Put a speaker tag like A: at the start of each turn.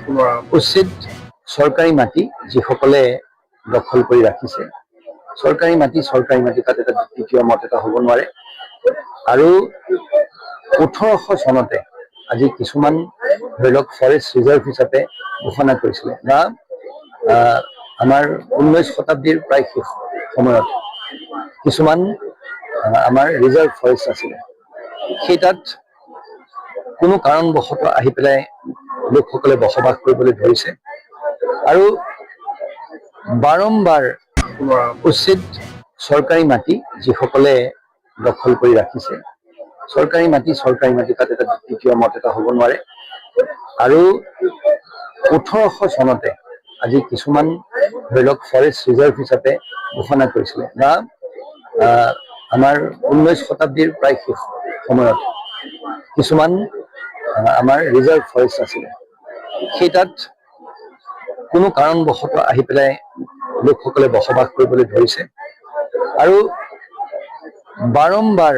A: উচিত চৰকাৰী মাটি যিসকলে দখল কৰি ৰাখিছে, চৰকাৰী মাটি তাত এটা দ্বিতীয় মত এটা হ'ব নোৱাৰে। আৰু 1800 চনতে আজি কিছুমান ধৰি লওক ফৰেষ্ট ৰিজাৰ্ভ হিচাপে ঘোষণা কৰিছিলে বা আমাৰ 19 শতাব্দীৰ প্ৰায় শেষ সময়ত কিছুমান আমাৰ ৰিজাৰ্ভ ফৰেষ্ট আছিলে, সেই তাত কোনো কাৰণবশতঃ আহি পেলাই লোকসকলে বসবাস কৰিবলৈ ধৰিছে আৰু বাৰম্বাৰ উচিত চৰকাৰী মাটি যিসকলে দখল কৰি ৰাখিছে, চৰকাৰী মাটি তাত এটা দ্বিতীয় মত এটা হ'ব নোৱাৰে। আৰু 1800 চনতে আজি কিছুমান ধৰি লওক ফৰেষ্ট ৰিজাৰ্ভ হিচাপে ঘোষণা কৰিছিলে বা আমাৰ 19 শতাব্দীৰ প্ৰায় শেষ সময়ত কিছুমান আমাৰ ৰিজাৰ্ভ ফৰেষ্ট আছিলে, সেই তাত কোনো কাৰণবশতঃ আহি পেলাই লোকসকলে বসবাস কৰিবলৈ ধৰিছে আৰু বাৰম্বাৰ